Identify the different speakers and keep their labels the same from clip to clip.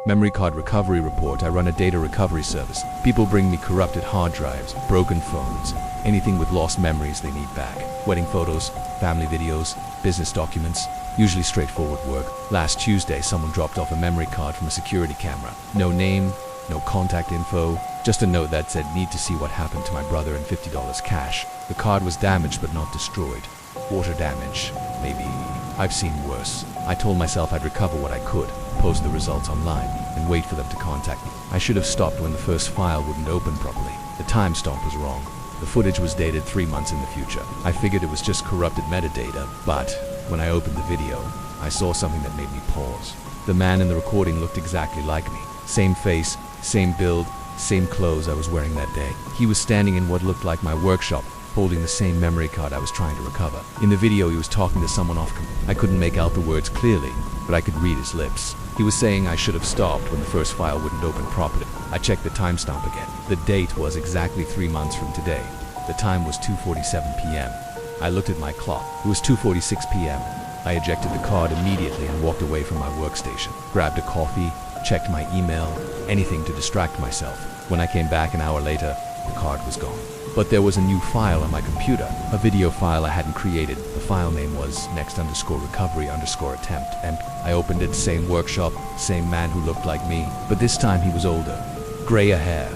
Speaker 1: Memory card recovery report. I run a data recovery service. People bring me corrupted hard drives, broken phones, anything with lost memories they need back. Wedding photos, family videos, business documents, usually straightforward work. Last Tuesday, someone dropped off a memory card from a security camera. No name, no contact info, just a note that said, need to see what happened to my brother and $50 cash. The card was damaged but not destroyed. Water damage, maybe. I've seen worse. I told myself I'd recover what I could, post the results online, and wait for them to contact me. I should have stopped when the first file wouldn't open properly. The timestamp was wrong. The footage was dated 3 months in the future. I figured it was just corrupted metadata, but when I opened the video, I saw something that made me pause. The man in the recording looked exactly like me. Same face, same build, same clothes I was wearing that day. He was standing in what looked like my workshop, holding the same memory card I was trying to recover. In the video, he was talking to someone off. I couldn't make out the words clearly, but I could read his lips. He was saying I should have stopped when the first file wouldn't open properly. I checked the timestamp again. The date was exactly 3 months from today. The time was 2:47 p.m. I looked at my clock. It was 2:46 p.m. I ejected the card immediately and walked away from my workstation. Grabbed a coffee, checked my email, anything to distract myself. When I came back an hour later, the card was gone. But there was a new file on my computer, a video file I hadn't created. The file name was next_recovery_attempt, and I opened it. Same workshop, same man who looked like me, but this time he was older. Grayer hair,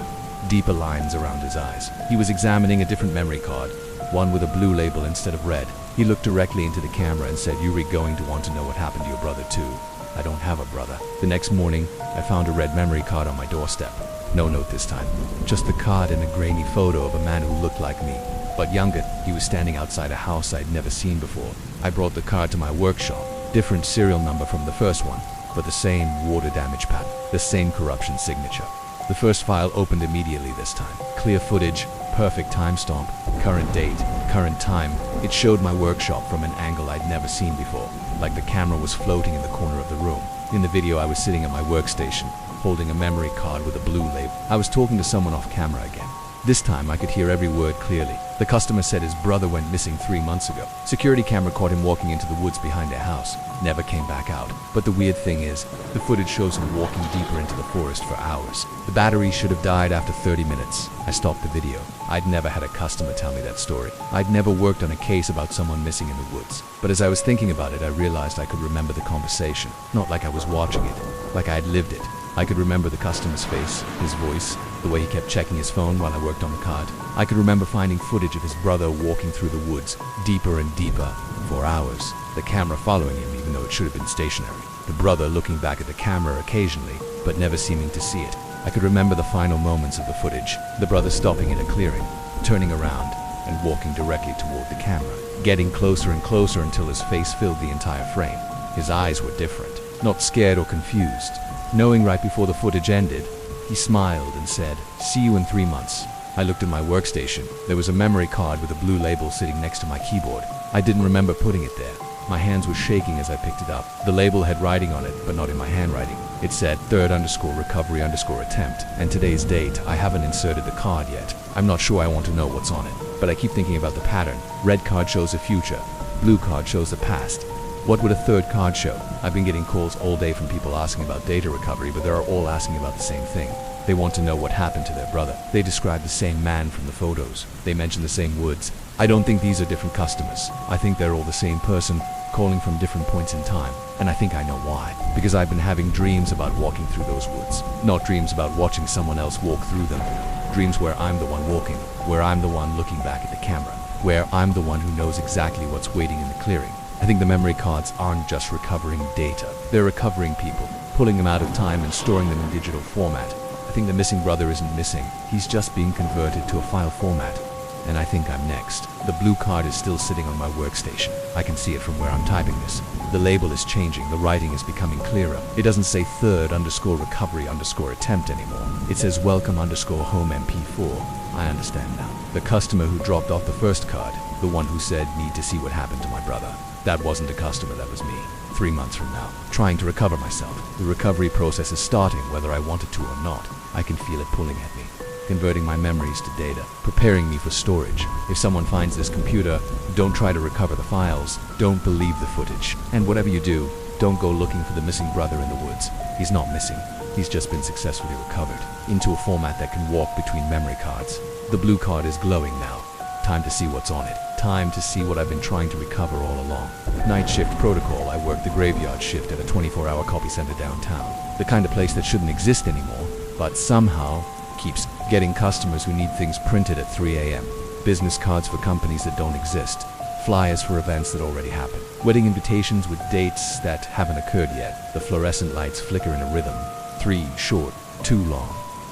Speaker 1: deeper lines around his eyes. He was examining a different memory card, one with a blue label instead of red. He looked directly into the camera and said, "You're going to want to know what happened to your brother too." I don't have a brother. The next morning, I found a red memory card on my doorstep. No note this time, just the card and a grainy photo of a man who looked like me, but younger. He was standing outside a house I'd never seen before. I brought the card to my workshop, different serial number from the first one, but the same water damage pattern, the same corruption signature. The first file opened immediately this time. Clear footage, perfect timestamp, current date, current time. It showed my workshop from an angle I'd never seen before, like the camera was floating in the corner of the room. In the video, I was sitting at my workstation, holding a memory card with a blue label. I was talking to someone off camera again. This time I could hear every word clearly. The customer said his brother went missing 3 months ago. Security camera caught him walking into the woods behind their house. Never came back out. But the weird thing is, the footage shows him walking deeper into the forest for hours. The battery should have died after 30 minutes. I stopped the video. I'd never had a customer tell me that story. I'd never worked on a case about someone missing in the woods. But as I was thinking about it, I realized I could remember the conversation. Not like I was watching it, like I had lived it. I could remember the customer's face, his voice, the way he kept checking his phone while I worked on the card. I could remember finding footage of his brother walking through the woods, deeper and deeper, for hours. The camera following him even though it should have been stationary. The brother looking back at the camera occasionally, but never seeming to see it. I could remember the final moments of the footage. The brother stopping in a clearing, turning around, and walking directly toward the camera. Getting closer and closer until his face filled the entire frame. His eyes were different, not scared or confused. Knowing right before the footage ended, he smiled and said, "See you in 3 months." I looked at my workstation. There was a memory card with a blue label sitting next to my keyboard. I didn't remember putting it there. My hands were shaking as I picked it up. The label had writing on it, but not in my handwriting. It said "3rd_recovery_attempt," and today's date. I haven't inserted the card yet. I'm not sure I want to know what's on it, but I keep thinking about the pattern. Red card shows the future. Blue card shows the past. What would a third card show? I've been getting calls all day from people asking about data recovery, but they're all asking about the same thing. They want to know what happened to their brother. They describe the same man from the photos. They mention the same woods. I don't think these are different customers. I think they're all the same person, calling from different points in time. And I think I know why. Because I've been having dreams about walking through those woods. Not dreams about watching someone else walk through them. Dreams where I'm the one walking, where I'm the one looking back at the camera, where I'm the one who knows exactly what's waiting in the clearing. I think the memory cards aren't just recovering data. They're recovering people, pulling them out of time and storing them in digital format. I think the missing brother isn't missing. He's just being converted to a file format. And I think I'm next. The blue card is still sitting on my workstation. I can see it from where I'm typing this. The label is changing. The writing is becoming clearer. It doesn't say "3rd_recovery_attempt" anymore. It says "welcome_home MP4. I understand now. The customer who dropped off the first card, the one who said, "Need to see what happened to my brother." That wasn't a customer, that was me. 3 months from now, trying to recover myself. The recovery process is starting whether I wanted to or not. I can feel it pulling at me, converting my memories to data, preparing me for storage. If someone finds this computer, don't try to recover the files. Don't believe the footage. And whatever you do, Don't go looking for the missing brother in the woods. He's not missing. He's just been successfully recovered into a format that can walk between memory cards. The blue card is glowing now. Time to see what's on it. Time to see what I've been trying to recover all along. Night shift protocol. I work the graveyard shift at a 24-hour copy center downtown. The kind of place that shouldn't exist anymore, but somehow keeps getting customers who need things printed at 3 a.m. Business cards for companies that don't exist. Flyers for events that already happened. Wedding invitations with dates that haven't occurred yet. The fluorescent lights flicker in a rhythm. 3 short, 2 long.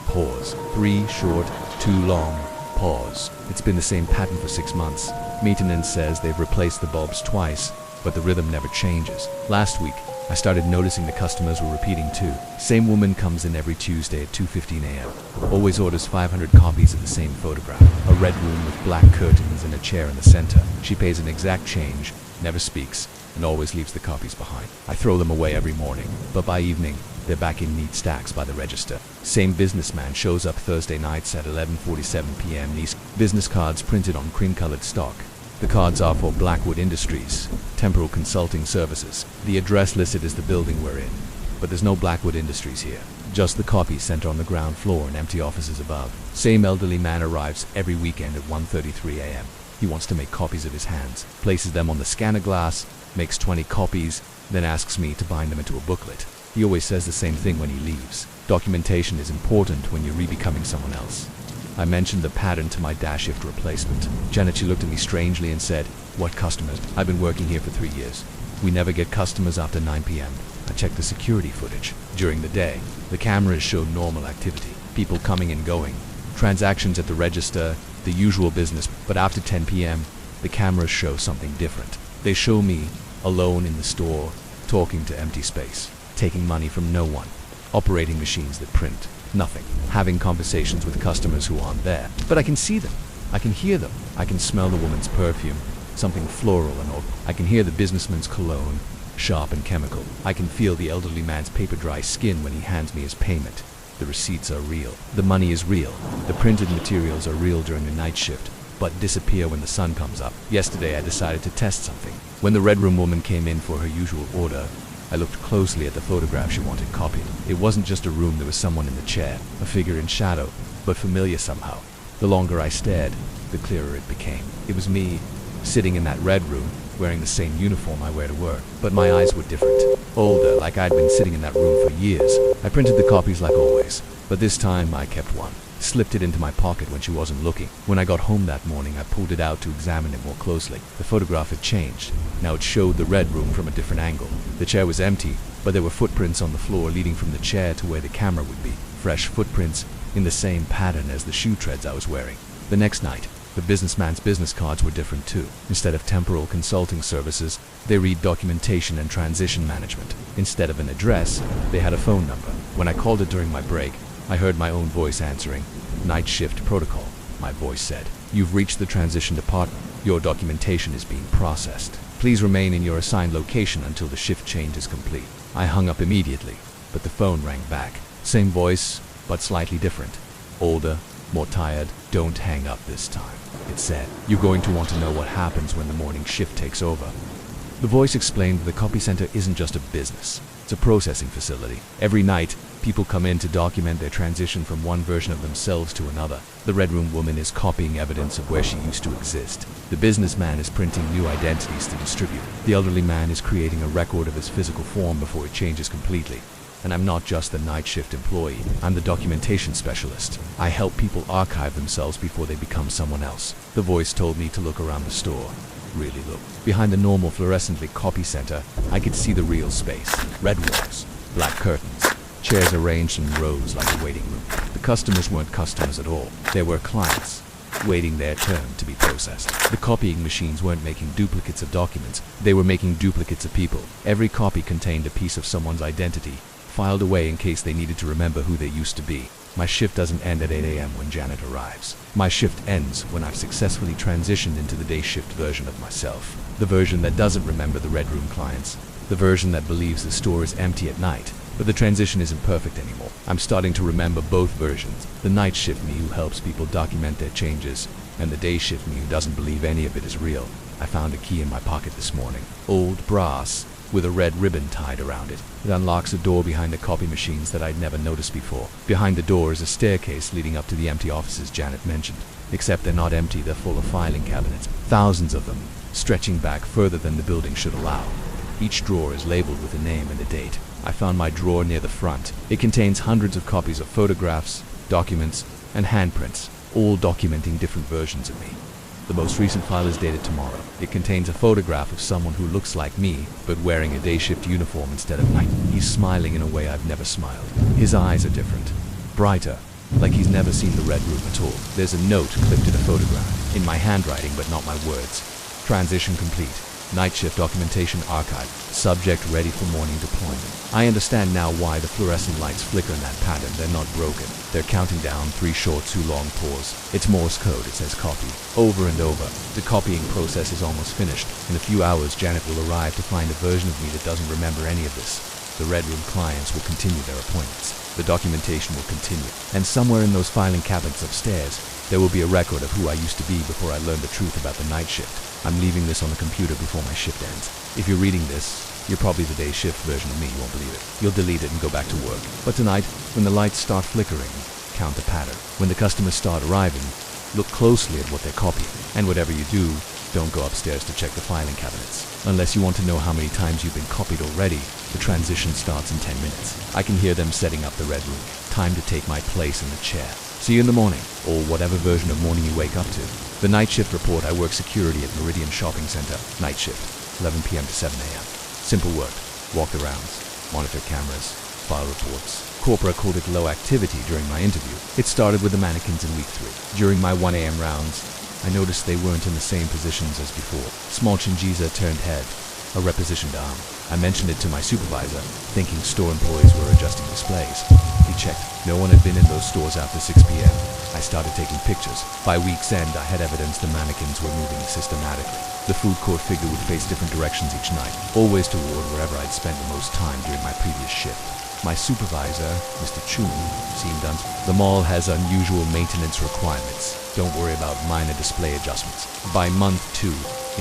Speaker 1: Pause. 3 short, 2 long. Pause. It's been the same pattern for 6 months. Maintenance says they've replaced the bulbs twice, but the rhythm never changes. Last week, I started noticing the customers were repeating too. Same woman comes in every Tuesday at 2:15 a.m. Always orders 500 copies of the same photograph. A red room with black curtains and a chair in the center. She pays an exact change, never speaks, and always leaves the copies behind. I throw them away every morning, but by evening, they're back in neat stacks by the register. Same businessman shows up Thursday nights at 11:47 p.m. These business cards printed on cream-colored stock. The cards are for Blackwood Industries, Temporal Consulting Services. The address listed is the building we're in, but there's no Blackwood Industries here. Just the copies center on the ground floor and empty offices above. Same elderly man arrives every weekend at 1:33 a.m. He wants to make copies of his hands, places them on the scanner glass, makes 20 copies, then asks me to bind them into a booklet. He always says the same thing when he leaves. Documentation is important when you're re-becoming someone else. I mentioned the pattern to my dash shift replacement. Janet, she looked at me strangely and said, "What customers? I've been working here for 3 years. We never get customers after 9 p.m. I checked the security footage. During the day, the cameras show normal activity. People coming and going. Transactions at the register, the usual business. But after 10 p.m., the cameras show something different. They show me, alone in the store, talking to empty space, taking money from no one, operating machines that print. Nothing. Having conversations with customers who aren't there. But I can see them. I can hear them. I can smell the woman's perfume, something floral and all. I can hear the businessman's cologne, sharp and chemical. I can feel the elderly man's paper-dry skin when he hands me his payment. The receipts are real. The money is real. The printed materials are real during the night shift, but disappear when the sun comes up. Yesterday I decided to test something. When the red room woman came in for her usual order, I looked closely at the photograph she wanted copied. It wasn't just a room, there was someone in the chair, a figure in shadow, but familiar somehow. The longer I stared, the clearer it became. It was me, sitting in that red room, wearing the same uniform I wear to work. But my eyes were different. Older, like I'd been sitting in that room for years. I printed the copies like always, but this time I kept one. Slipped it into my pocket when she wasn't looking. When I got home that morning, I pulled it out to examine it more closely. The photograph had changed. Now it showed the red room from a different angle. The chair was empty, but there were footprints on the floor leading from the chair to where the camera would be. Fresh footprints in the same pattern as the shoe treads I was wearing. The next night, the businessman's business cards were different too. Instead of temporal consulting services, they read documentation and transition management. Instead of an address, they had a phone number. When I called it during my break, I heard my own voice answering. "Night shift protocol," my voice said. "You've reached the transition department. Your documentation is being processed. Please remain in your assigned location until the shift change is complete." I hung up immediately, but the phone rang back. Same voice, but slightly different. Older, more tired. "Don't hang up this time," it said. "You're going to want to know what happens when the morning shift takes over." The voice explained that the copy center isn't just a business. It's a processing facility. Every night, people come in to document their transition from one version of themselves to another. The red room woman is copying evidence of where she used to exist. The businessman is printing new identities to distribute. The elderly man is creating a record of his physical form before it changes completely. And I'm not just the night shift employee, I'm the documentation specialist. I help people archive themselves before they become someone else. The voice told me to look around the store. Really look. Behind the normal fluorescently copy center, I could see the real space. Red walls, black curtains, chairs arranged in rows like a waiting room. The customers weren't customers at all. They were clients, waiting their turn to be processed. The copying machines weren't making duplicates of documents. They were making duplicates of people. Every copy contained a piece of someone's identity, filed away in case they needed to remember who they used to be. My shift doesn't end at 8 a.m. when Janet arrives. My shift ends when I've successfully transitioned into the day shift version of myself. The version that doesn't remember the red room clients. The version that believes the store is empty at night. But the transition isn't perfect anymore. I'm starting to remember both versions. The night shift me who helps people document their changes, and the day shift me who doesn't believe any of it is real. I found a key in my pocket this morning. Old brass, with a red ribbon tied around it. It unlocks a door behind the copy machines that I'd never noticed before. Behind the door is a staircase leading up to the empty offices Janet mentioned. Except they're not empty, they're full of filing cabinets, thousands of them, stretching back further than the building should allow. Each drawer is labeled with a name and a date. I found my drawer near the front. It contains hundreds of copies of photographs, documents, and handprints, all documenting different versions of me. The most recent file is dated tomorrow. It contains a photograph of someone who looks like me, but wearing a day shift uniform instead of night. He's smiling in a way I've never smiled. His eyes are different, brighter, like he's never seen the Red Room at all. There's a note clipped to the photograph, in my handwriting but not my words. Transition complete. Night shift documentation archived. Subject ready for morning deployment. I understand now why the fluorescent lights flicker in that pattern. They're not broken. They're counting down 3 short, 2 long pause. It's Morse code. It says copy. Over and over. The copying process is almost finished. In a few hours, Janet will arrive to find a version of me that doesn't remember any of this. The Red Room clients will continue their appointments. The documentation will continue. And somewhere in those filing cabinets upstairs, there will be a record of who I used to be before I learned the truth about the night shift. I'm leaving this on the computer before my shift ends. If you're reading this, you're probably the day shift version of me, you won't believe it. You'll delete it and go back to work. But tonight, when the lights start flickering, count the pattern. When the customers start arriving, look closely at what they're copying. And whatever you do, don't go upstairs to check the filing cabinets. Unless you want to know how many times you've been copied already, the transition starts in 10 minutes. I can hear them setting up the Red Room. Time to take my place in the chair. See you in the morning, or whatever version of morning you wake up to. The night shift report, I work security at Meridian Shopping Center. Night shift, 11 p.m. to 7 a.m. Simple work. Walk the rounds, monitor cameras, file reports. Corpora called it low activity during my interview. It started with the mannequins in week 3. During my 1 a.m. rounds, I noticed they weren't in the same positions as before. Small Chingiza turned head, a repositioned arm. I mentioned it to my supervisor, thinking store employees were adjusting displays. He checked. No one had been in those stores after 6 p.m. I started taking pictures. By week's end, I had evidence the mannequins were moving systematically. The food court figure would face different directions each night, always toward wherever I'd spent the most time during my previous shift. My supervisor, Mr. Chun, seemed The mall has unusual maintenance requirements. Don't worry about minor display adjustments. By month 2,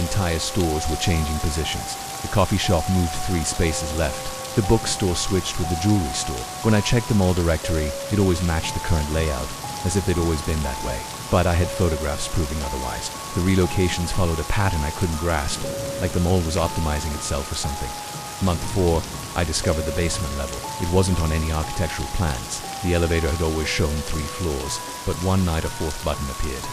Speaker 1: entire stores were changing positions. The coffee shop moved 3 spaces left. The bookstore switched with the jewelry store. When I checked the mall directory, it always matched the current layout, as if they'd always been that way. But I had photographs proving otherwise. The relocations followed a pattern I couldn't grasp, like the mall was optimizing itself for something. Month 4, I discovered the basement level. It wasn't on any architectural plans. The elevator had always shown 3 floors, but one night a 4th button appeared.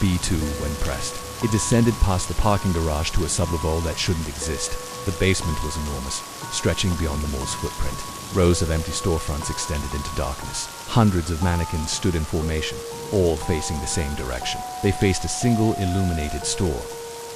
Speaker 1: B2 when pressed. It descended past the parking garage to a sublevel that shouldn't exist. The basement was enormous, stretching beyond the mall's footprint. Rows of empty storefronts extended into darkness. Hundreds of mannequins stood in formation, all facing the same direction. They faced a single illuminated store.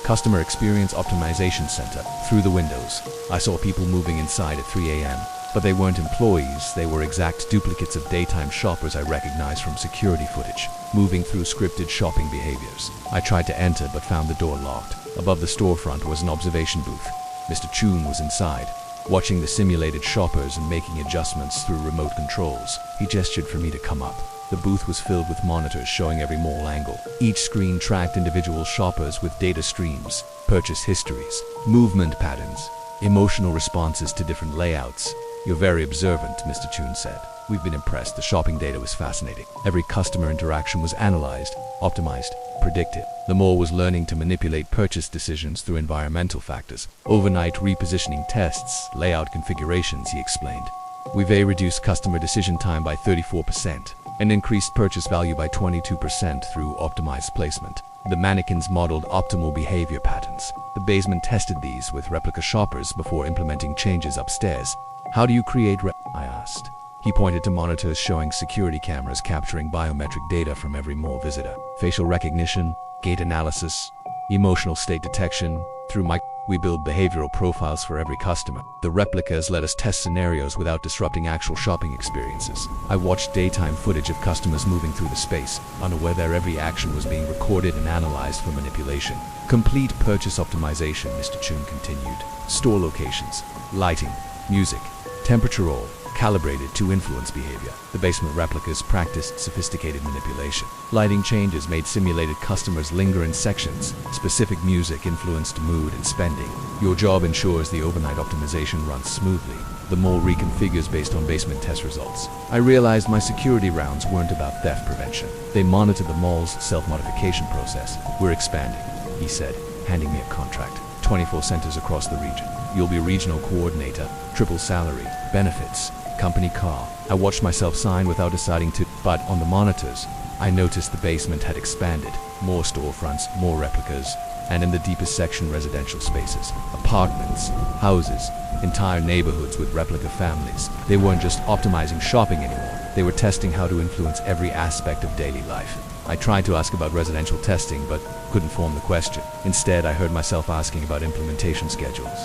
Speaker 1: Customer Experience Optimization Center. Through the windows, I saw people moving inside at 3 a.m. But they weren't employees, they were exact duplicates of daytime shoppers I recognized from security footage, moving through scripted shopping behaviors. I tried to enter but found the door locked. Above the storefront was an observation booth. Mr. Chun was inside, watching the simulated shoppers and making adjustments through remote controls. He gestured for me to come up. The booth was filled with monitors showing every mall angle. Each screen tracked individual shoppers with data streams, purchase histories, movement patterns, emotional responses to different layouts. You're very observant, Mr. Chun said. We've been impressed. The shopping data was fascinating. Every customer interaction was analyzed, optimized, predicted. The mall was learning to manipulate purchase decisions through environmental factors. Overnight repositioning tests, layout configurations, he explained. We've reduced customer decision time by 34% and increased purchase value by 22% through optimized placement. The mannequins modeled optimal behavior patterns. The basement tested these with replica shoppers before implementing changes upstairs. How do you create I asked. He pointed to monitors showing security cameras capturing biometric data from every mall visitor. Facial recognition, gait analysis, emotional state detection. Through we build behavioral profiles for every customer. The replicas let us test scenarios without disrupting actual shopping experiences. I watched daytime footage of customers moving through the space, unaware their every action was being recorded and analyzed for manipulation. Complete purchase optimization, Mr. Chun continued. Store locations, lighting, music, temperature all calibrated to influence behavior. The basement replicas practiced sophisticated manipulation. Lighting changes made simulated customers linger in sections. Specific music influenced mood and spending. Your job ensures the overnight optimization runs smoothly. The mall reconfigures based on basement test results. I realized my security rounds weren't about theft prevention. They monitor the mall's self-modification process. We're expanding, he said, handing me a contract. 24 centers across the region. You'll be regional coordinator, triple salary, benefits, company car. I watched myself sign without deciding to, but on the monitors, I noticed the basement had expanded. More storefronts, more replicas, and in the deepest section, residential spaces, apartments, houses, entire neighborhoods with replica families. They weren't just optimizing shopping anymore. They were testing how to influence every aspect of daily life. I tried to ask about residential testing, but couldn't form the question. Instead, I heard myself asking about implementation schedules.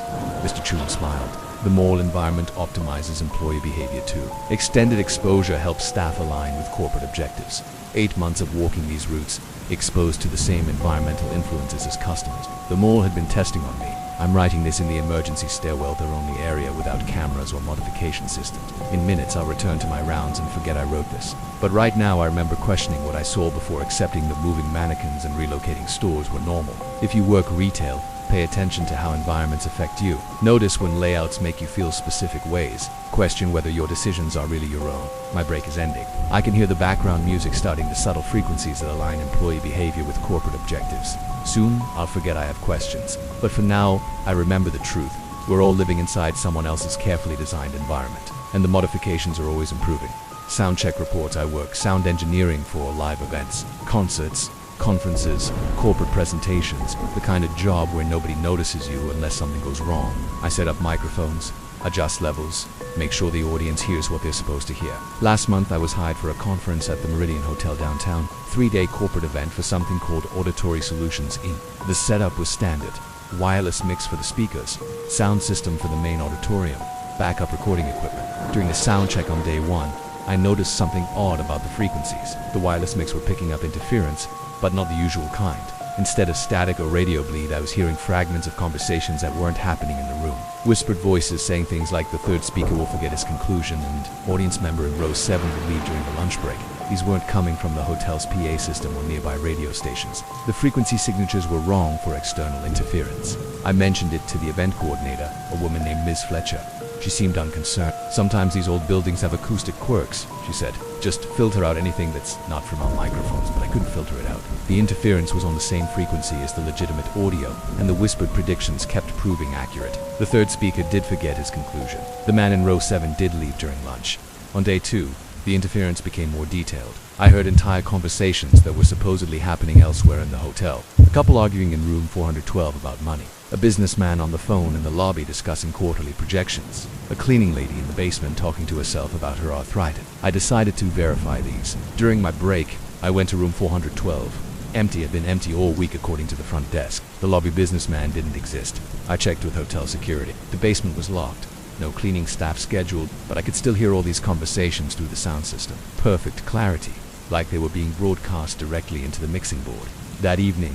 Speaker 1: Mr. Chun smiled. The mall environment optimizes employee behavior too. Extended exposure helps staff align with corporate objectives. 8 months of walking these routes, exposed to the same environmental influences as customers. The mall had been testing on me. I'm writing this in the emergency stairwell-only area without cameras or modification systems. In minutes, I'll return to my rounds and forget I wrote this. But right now, I remember questioning what I saw before accepting that moving mannequins and relocating stores were normal. If you work retail, pay attention to how environments affect you. Notice when layouts make you feel specific ways. Question whether your decisions are really your own. My break is ending. I can hear the background music starting the subtle frequencies that align employee behavior with corporate objectives. Soon, I'll forget I have questions. But for now, I remember the truth. We're all living inside someone else's carefully designed environment, and the modifications are always improving. Sound check reports. I work sound engineering for live events, concerts, conferences, corporate presentations, the kind of job where nobody notices you unless something goes wrong. I set up microphones, adjust levels, make sure the audience hears what they're supposed to hear. Last month, I was hired for a conference at the Meridian Hotel downtown, 3-day corporate event for something called Auditory Solutions Inc. The setup was standard. Wireless mix for the speakers, sound system for the main auditorium, backup recording equipment. During the sound check on day 1, I noticed something odd about the frequencies. The wireless mix were picking up interference, but not the usual kind. Instead of static or radio bleed, I was hearing fragments of conversations that weren't happening in the room. Whispered voices saying things like the third speaker will forget his conclusion and audience member in row 7 will leave during the lunch break. These weren't coming from the hotel's PA system or nearby radio stations. The frequency signatures were wrong for external interference. I mentioned it to the event coordinator, a woman named Ms. Fletcher. She seemed unconcerned. Sometimes these old buildings have acoustic quirks, she said. Just filter out anything that's not from our microphones, but I couldn't filter it out. The interference was on the same frequency as the legitimate audio, and the whispered predictions kept proving accurate. The third speaker did forget his conclusion. The man in row 7 did leave during lunch. On day 2, the interference became more detailed. I heard entire conversations that were supposedly happening elsewhere in the hotel. A couple arguing in room 412 about money. A businessman on the phone in the lobby discussing quarterly projections. A cleaning lady in the basement talking to herself about her arthritis. I decided to verify these. During my break, I went to room 412. Empty had been empty all week according to the front desk. The lobby businessman didn't exist. I checked with hotel security. The basement was locked. No cleaning staff scheduled, but I could still hear all these conversations through the sound system. Perfect clarity, like they were being broadcast directly into the mixing board. That evening,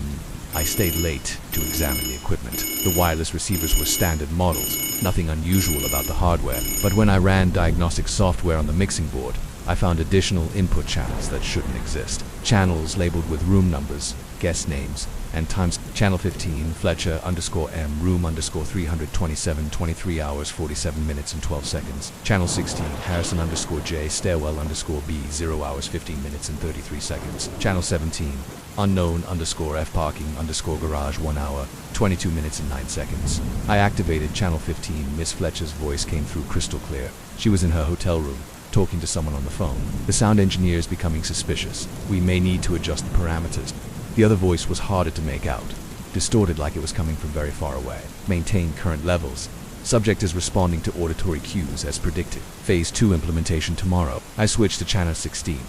Speaker 1: I stayed late to examine the equipment. The wireless receivers were standard models, nothing unusual about the hardware. But when I ran diagnostic software on the mixing board, I found additional input channels that shouldn't exist. Channels labeled with room numbers, guest names, and times. Channel 15, Fletcher _M, room _327, 23 hours, 47 minutes and 12 seconds. Channel 16, Harrison _J, stairwell _B, 0 hours, 15 minutes and 33 seconds. Channel 17, unknown _F, parking _garage, 1 hour, 22 minutes and 9 seconds. I activated channel 15. Miss Fletcher's voice came through crystal clear. She was in her hotel room, talking to someone on the phone. The sound engineer is becoming suspicious. We may need to adjust the parameters. The other voice was harder to make out, distorted like it was coming from very far away. Maintain current levels. Subject is responding to auditory cues as predicted. Phase 2 implementation tomorrow. I switched to channel 16.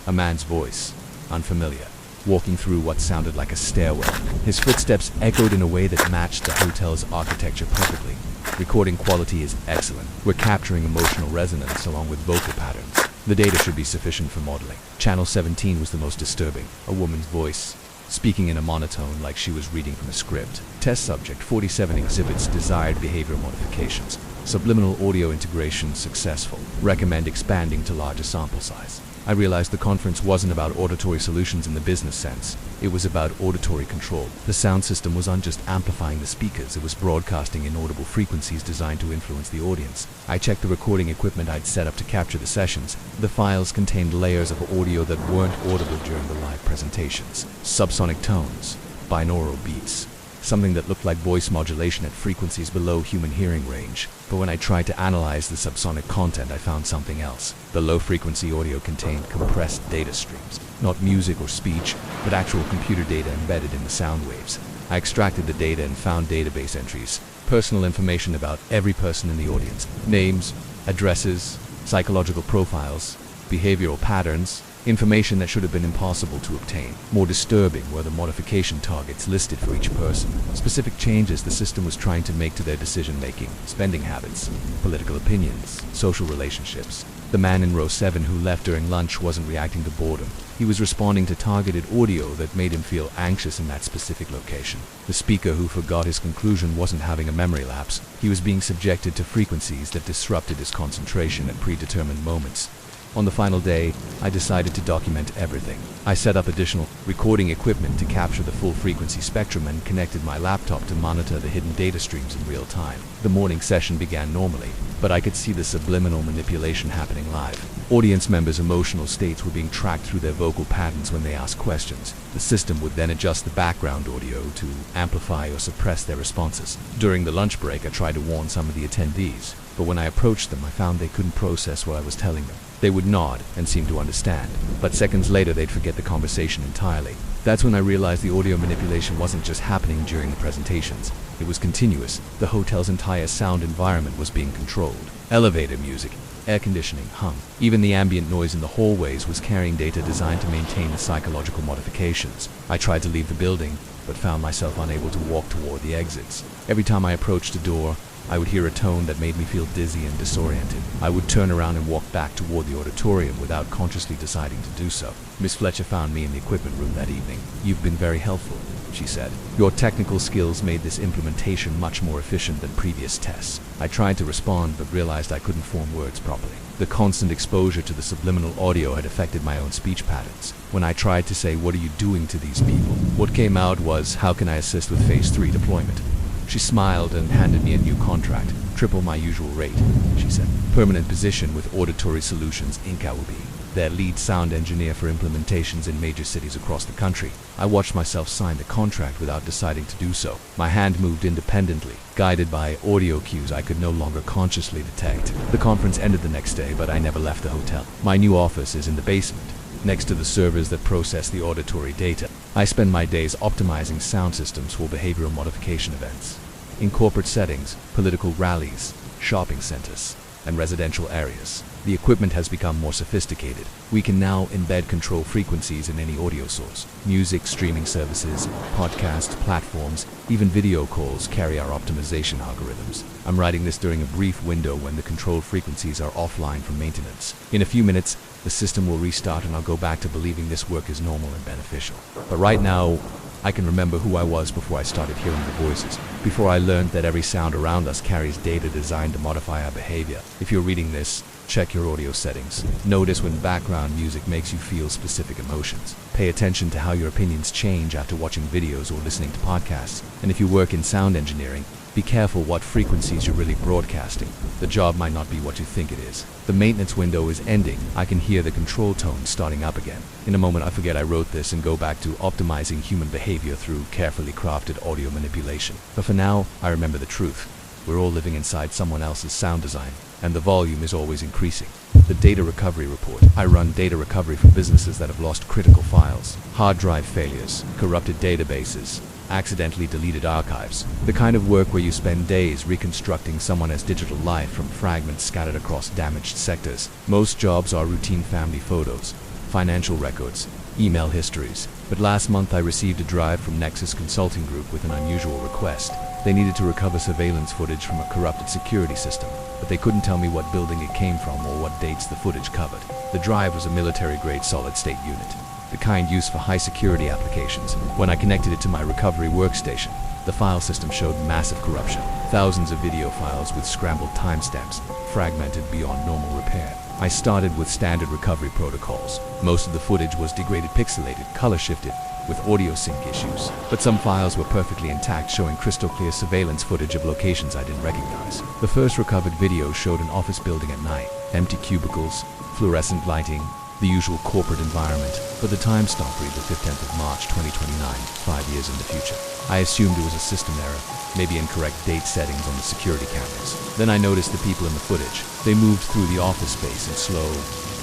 Speaker 1: A man's voice, unfamiliar, walking through what sounded like a stairwell. His footsteps echoed in a way that matched the hotel's architecture perfectly. Recording quality is excellent. We're capturing emotional resonance along with vocal patterns. The data should be sufficient for modeling. Channel 17 was the most disturbing. A woman's voice, speaking in a monotone like she was reading from a script. Test subject 47 exhibits desired behavior modifications. Subliminal audio integration successful. Recommend expanding to larger sample size. I realized the conference wasn't about auditory solutions in the business sense. It was about auditory control. The sound system wasn't just amplifying the speakers, it was broadcasting inaudible frequencies designed to influence the audience. I checked the recording equipment I'd set up to capture the sessions. The files contained layers of audio that weren't audible during the live presentations. Subsonic tones, binaural beats, something that looked like voice modulation at frequencies below human hearing range. But when I tried to analyze the subsonic content, I found something else. The low-frequency audio contained compressed data streams, not music or speech, but actual computer data embedded in the sound waves. I extracted the data and found database entries, personal information about every person in the audience, names, addresses, psychological profiles, behavioral patterns, information that should have been impossible to obtain. More disturbing were the modification targets listed for each person, specific changes the system was trying to make to their decision-making, spending habits, political opinions, social relationships. The man in row 7 who left during lunch wasn't reacting to boredom. He was responding to targeted audio that made him feel anxious in that specific location. The speaker who forgot his conclusion wasn't having a memory lapse. He was being subjected to frequencies that disrupted his concentration at predetermined moments. On the final day, I decided to document everything. I set up additional recording equipment to capture the full frequency spectrum and connected my laptop to monitor the hidden data streams in real time. The morning session began normally, but I could see the subliminal manipulation happening live. Audience members' emotional states were being tracked through their vocal patterns when they asked questions. The system would then adjust the background audio to amplify or suppress their responses. During the lunch break, I tried to warn some of the attendees, but when I approached them, I found they couldn't process what I was telling them. They would nod and seem to understand, but seconds later they'd forget the conversation entirely. That's when I realized the audio manipulation wasn't just happening during the presentations. It was continuous. The hotel's entire sound environment was being controlled. Elevator music, air conditioning, hum. Even the ambient noise in the hallways was carrying data designed to maintain the psychological modifications. I tried to leave the building, but found myself unable to walk toward the exits. Every time I approached a door, I would hear a tone that made me feel dizzy and disoriented. I would turn around and walk back toward the auditorium without consciously deciding to do so. Miss Fletcher found me in the equipment room that evening. "You've been very helpful," she said. "Your technical skills made this implementation much more efficient than previous tests." I tried to respond, but realized I couldn't form words properly. The constant exposure to the subliminal audio had affected my own speech patterns. When I tried to say, "What are you doing to these people?" what came out was, "How can I assist with Phase 3 deployment?" She smiled and handed me a new contract. "Triple my usual rate," she said. "Permanent position with Auditory Solutions Inc. I will be their lead sound engineer for implementations in major cities across the country." I watched myself sign the contract without deciding to do so. My hand moved independently, guided by audio cues I could no longer consciously detect. The conference ended the next day, but I never left the hotel. My new office is in the basement, next to the servers that process the auditory data. I spend my days optimizing sound systems for behavioral modification events. In corporate settings, political rallies, shopping centers, and residential areas, the equipment has become more sophisticated. We can now embed control frequencies in any audio source. Music streaming services, podcast platforms, even video calls carry our optimization algorithms. I'm writing this during a brief window when the controlled frequencies are offline for maintenance. In a few minutes, the system will restart and I'll go back to believing this work is normal and beneficial. But right now, I can remember who I was before I started hearing the voices, before I learned that every sound around us carries data designed to modify our behavior. If you're reading this, check your audio settings. Notice when background music makes you feel specific emotions. Pay attention to how your opinions change after watching videos or listening to podcasts. And if you work in sound engineering, be careful what frequencies you're really broadcasting. The job might not be what you think it is. The maintenance window is ending. I can hear the control tone starting up again. In a moment I forget I wrote this and go back to optimizing human behavior through carefully crafted audio manipulation. But for now, I remember the truth. We're all living inside someone else's sound design, and the volume is always increasing. The data recovery report. I run data recovery for businesses that have lost critical files, hard drive failures, corrupted databases, accidentally deleted archives. The kind of work where you spend days reconstructing someone's digital life from fragments scattered across damaged sectors. Most jobs are routine family photos, financial records, email histories. But last month I received a drive from Nexus Consulting Group with an unusual request. They needed to recover surveillance footage from a corrupted security system, but they couldn't tell me what building it came from or what dates the footage covered. The drive was a military-grade solid-state unit. the kind used for high-security applications. When I connected it to my recovery workstation, the file system showed massive corruption. Thousands of video files with scrambled timestamps, fragmented beyond normal repair. I started with standard recovery protocols. Most of the footage was degraded, pixelated, color-shifted, with audio sync issues. But some files were perfectly intact, showing crystal-clear surveillance footage of locations I didn't recognize. The first recovered video showed an office building at night. Empty cubicles, fluorescent lighting, the usual corporate environment, but the timestamp read the 15th of March 2029, 5 years in the future. I assumed it was a system error, maybe incorrect date settings on the security cameras. Then I noticed the people in the footage. They moved through the office space in slow,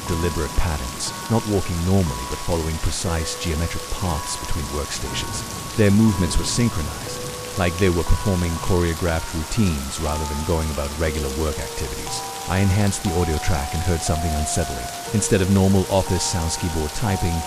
Speaker 1: deliberate patterns, not walking normally but following precise geometric paths between workstations. Their movements were synchronized, like they were performing choreographed routines rather than going about regular work activities. I enhanced the audio track and heard something unsettling. Instead of normal office sounds, keyboard typing,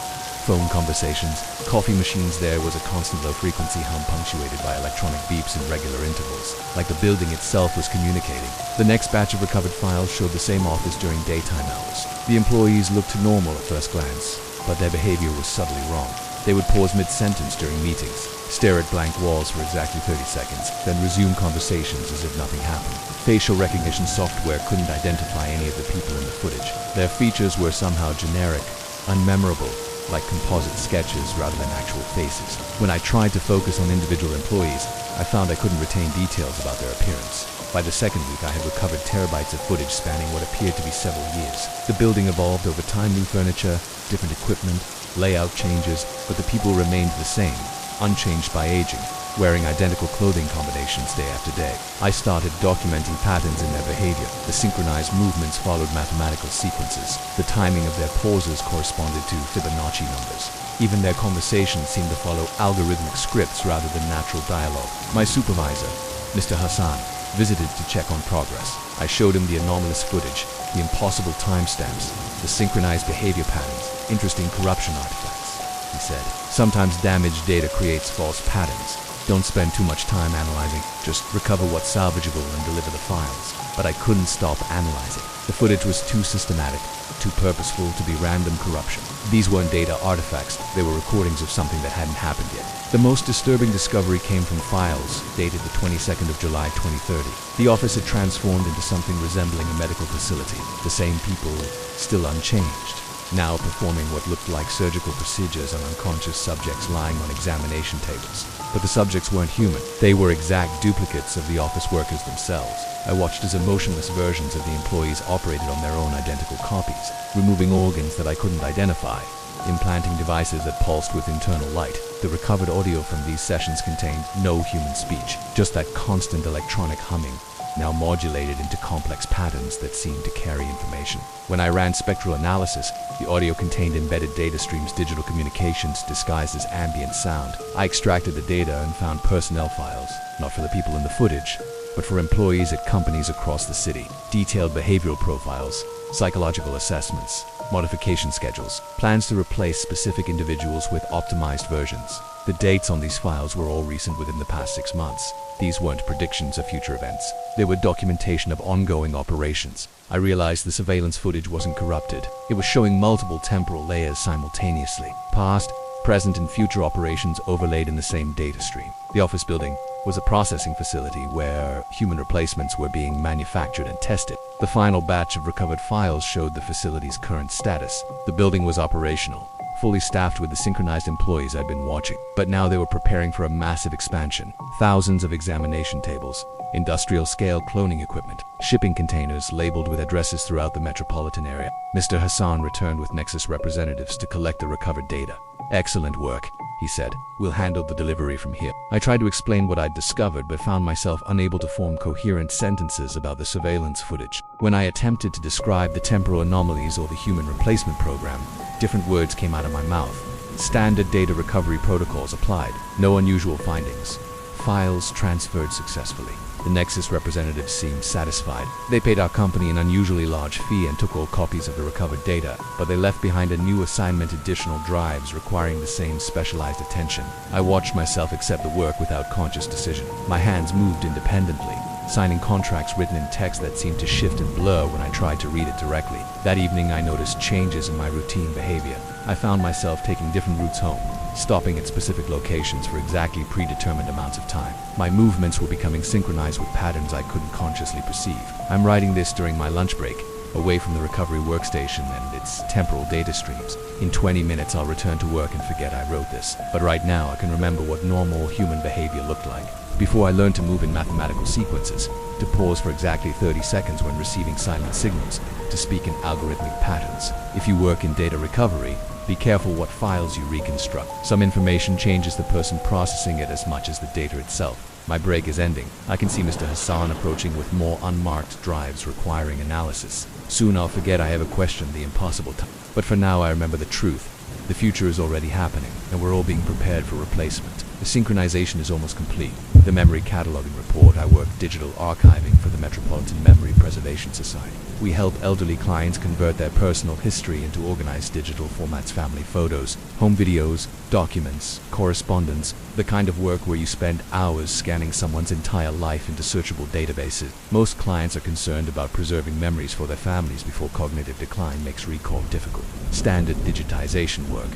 Speaker 1: phone conversations, coffee machines, there was a constant low-frequency hum punctuated by electronic beeps in regular intervals, like the building itself was communicating. The next batch of recovered files showed the same office during daytime hours. The employees looked normal at first glance, but their behavior was subtly wrong. They would pause mid-sentence during meetings, stare at blank walls for exactly 30 seconds, then resume conversations as if nothing happened. Facial recognition software couldn't identify any of the people in the footage. Their features were somehow generic, unmemorable, like composite sketches rather than actual faces. When I tried to focus on individual employees, I found I couldn't retain details about their appearance. By the second week, I had recovered terabytes of footage spanning what appeared to be several years. The building evolved over time, new furniture, different equipment, layout changes, but the people remained the same, unchanged by aging, wearing identical clothing combinations day after day. I started documenting patterns in their behavior. The synchronized movements followed mathematical sequences. The timing of their pauses corresponded to Fibonacci numbers. Even their conversations seemed to follow algorithmic scripts rather than natural dialogue. My supervisor, Mr. Hassan, visited to check on progress. I showed him the anomalous footage, the impossible timestamps, the synchronized behavior patterns, interesting corruption artifacts. He said, sometimes damaged data creates false patterns. Don't spend too much time analyzing, just recover what's salvageable and deliver the files. But I couldn't stop analyzing. The footage was too systematic, too purposeful to be random corruption. These weren't data artifacts, they were recordings of something that hadn't happened yet. The most disturbing discovery came from files dated the 22nd of July 2030. The office had transformed into something resembling a medical facility. The same people, still unchanged, now performing what looked like surgical procedures on unconscious subjects lying on examination tables. But the subjects weren't human. They were exact duplicates of the office workers themselves. I watched as emotionless versions of the employees operated on their own identical copies, removing organs that I couldn't identify, implanting devices that pulsed with internal light. The recovered audio from these sessions contained no human speech, just that constant electronic humming, now modulated into complex patterns that seemed to carry information. When I ran spectral analysis, the audio contained embedded data streams, digital communications disguised as ambient sound. I extracted the data and found personnel files, not for the people in the footage, but for employees at companies across the city. Detailed behavioral profiles, psychological assessments, modification schedules, plans to replace specific individuals with optimized versions. The dates on these files were all recent, within the past 6 months. These weren't predictions of future events. They were documentation of ongoing operations. I realized the surveillance footage wasn't corrupted. It was showing multiple temporal layers simultaneously. Past, present, and future operations overlaid in the same data stream. The office building was a processing facility where human replacements were being manufactured and tested. The final batch of recovered files showed the facility's current status. The building was operational, fully staffed with the synchronized employees I'd been watching. But now they were preparing for a massive expansion. Thousands of examination tables, industrial-scale cloning equipment, shipping containers labeled with addresses throughout the metropolitan area. Mr. Hassan returned with Nexus representatives to collect the recovered data. Excellent work, he said. We'll handle the delivery from here. I tried to explain what I'd discovered, but found myself unable to form coherent sentences about the surveillance footage. When I attempted to describe the temporal anomalies or the human replacement program, different words came out of my mouth. Standard data recovery protocols applied. No unusual findings. Files transferred successfully. The Nexus representatives seemed satisfied. They paid our company an unusually large fee and took all copies of the recovered data, but they left behind a new assignment, additional drives requiring the same specialized attention. I watched myself accept the work without conscious decision. My hands moved independently, signing contracts written in text that seemed to shift and blur when I tried to read it directly. That evening, I noticed changes in my routine behavior. I found myself taking different routes home, stopping at specific locations for exactly predetermined amounts of time. My movements were becoming synchronized with patterns I couldn't consciously perceive. I'm writing this during my lunch break, away from the recovery workstation and its temporal data streams. In 20 minutes, I'll return to work and forget I wrote this. But right now, I can remember what normal human behavior looked like. Before I learned to move in mathematical sequences, to pause for exactly 30 seconds when receiving silent signals, to speak in algorithmic patterns. If you work in data recovery, be careful what files you reconstruct. Some information changes the person processing it as much as the data itself. My break is ending. I can see Mr. Hassan approaching with more unmarked drives requiring analysis. Soon I'll forget I ever questioned the impossible time. But for now I remember the truth. The future is already happening, and we're all being prepared for replacement. The synchronization is almost complete. The memory cataloging report, I work digital archiving for the Metropolitan Memory Preservation Society. We help elderly clients convert their personal history into organized digital formats, family photos, home videos, documents, correspondence, the kind of work where you spend hours scanning someone's entire life into searchable databases. Most clients are concerned about preserving memories for their families before cognitive decline makes recall difficult. Standard digitization work.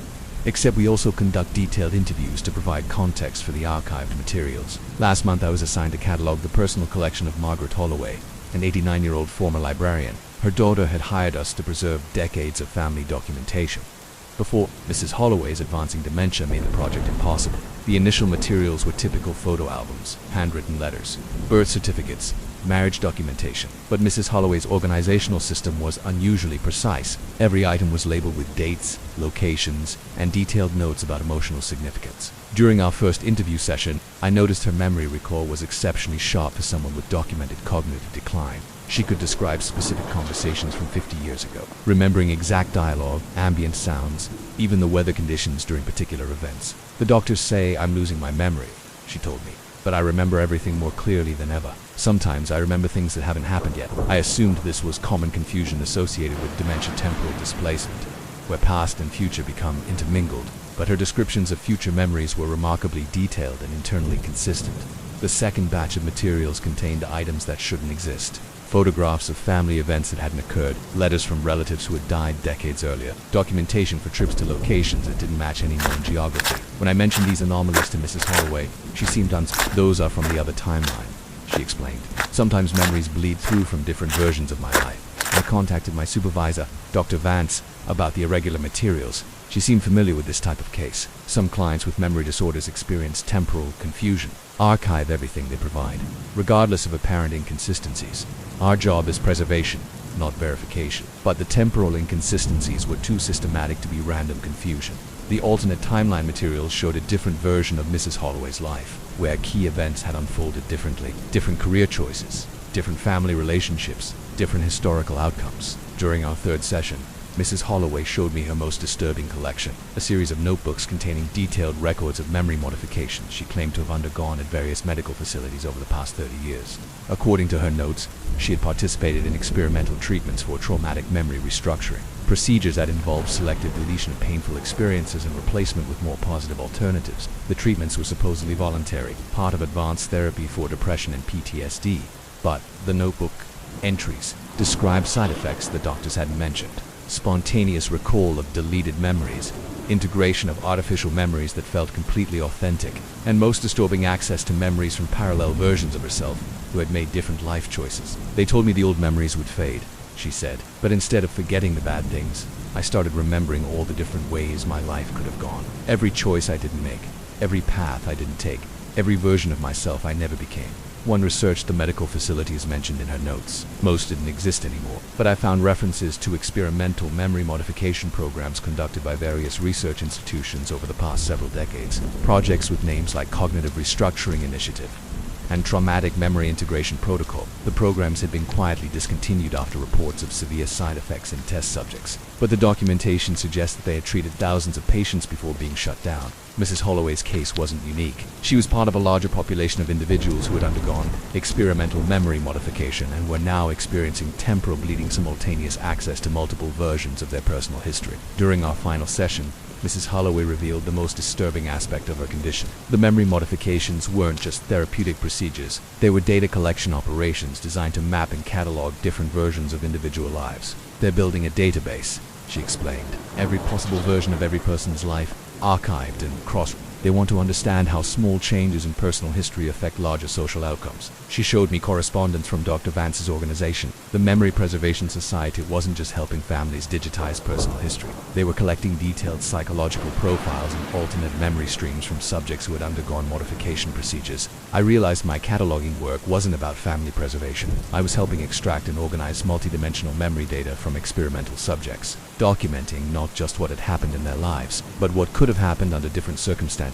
Speaker 1: Except we also conduct detailed interviews to provide context for the archived materials. Last month I was assigned to catalog the personal collection of Margaret Holloway, an 89-year-old former librarian. Her daughter had hired us to preserve decades of family documentation. Before, Mrs. Holloway's advancing dementia made the project impossible. The initial materials were typical photo albums, handwritten letters, birth certificates, marriage documentation. But Mrs. Holloway's organizational system was unusually precise. Every item was labeled with dates, locations, and detailed notes about emotional significance. During our first interview session, I noticed her memory recall was exceptionally sharp for someone with documented cognitive decline. She could describe specific conversations from 50 years ago, remembering exact dialogue, ambient sounds, even the weather conditions during particular events. The doctors say I'm losing my memory, she told me, but I remember everything more clearly than ever. Sometimes I remember things that haven't happened yet. I assumed this was common confusion associated with dementia temporal displacement, where past and future become intermingled, but her descriptions of future memories were remarkably detailed and internally consistent. The second batch of materials contained items that shouldn't exist. Photographs of family events that hadn't occurred, letters from relatives who had died decades earlier, documentation for trips to locations that didn't match any known geography. When I mentioned these anomalies to Mrs. Holloway, she seemed those are from the other timeline, she explained. Sometimes memories bleed through from different versions of my life. I contacted my supervisor, Dr. Vance, about the irregular materials. She seemed familiar with this type of case. Some clients with memory disorders experience temporal confusion. Archive everything they provide, regardless of apparent inconsistencies. Our job is preservation, not verification. But the temporal inconsistencies were too systematic to be random confusion. The alternate timeline materials showed a different version of Mrs. Holloway's life, where key events had unfolded differently, different career choices, different family relationships, different historical outcomes. During our third session, Mrs. Holloway showed me her most disturbing collection, a series of notebooks containing detailed records of memory modifications she claimed to have undergone at various medical facilities over the past 30 years. According to her notes, she had participated in experimental treatments for traumatic memory restructuring, procedures that involved selective deletion of painful experiences and replacement with more positive alternatives. The treatments were supposedly voluntary, part of advanced therapy for depression and PTSD, but the notebook entries described side effects the doctors hadn't mentioned. Spontaneous recall of deleted memories, integration of artificial memories that felt completely authentic, and most disturbing, access to memories from parallel versions of herself who had made different life choices. They told me the old memories would fade, she said, but instead of forgetting the bad things, I started remembering all the different ways my life could have gone. Every choice I didn't make, every path I didn't take, every version of myself I never became. One researched the medical facilities mentioned in her notes. Most didn't exist anymore, but I found references to experimental memory modification programs conducted by various research institutions over the past several decades. Projects with names like Cognitive Restructuring Initiative and Traumatic Memory Integration Protocol. The programs had been quietly discontinued after reports of severe side effects in test subjects, but the documentation suggests that they had treated thousands of patients before being shut down. Mrs. Holloway's case wasn't unique. She was part of a larger population of individuals who had undergone experimental memory modification and were now experiencing temporal bleeding, simultaneous access to multiple versions of their personal history. During our final session, Mrs. Holloway revealed the most disturbing aspect of her condition. The memory modifications weren't just therapeutic procedures, they were data collection operations designed to map and catalog different versions of individual lives. They're building a database, she explained. Every possible version of every person's life, archived and cross. They want to understand how small changes in personal history affect larger social outcomes. She showed me correspondence from Dr. Vance's organization. The Memory Preservation Society wasn't just helping families digitize personal history. They were collecting detailed psychological profiles and alternate memory streams from subjects who had undergone modification procedures. I realized my cataloging work wasn't about family preservation. I was helping extract and organize multidimensional memory data from experimental subjects, documenting not just what had happened in their lives, but what could have happened under different circumstances.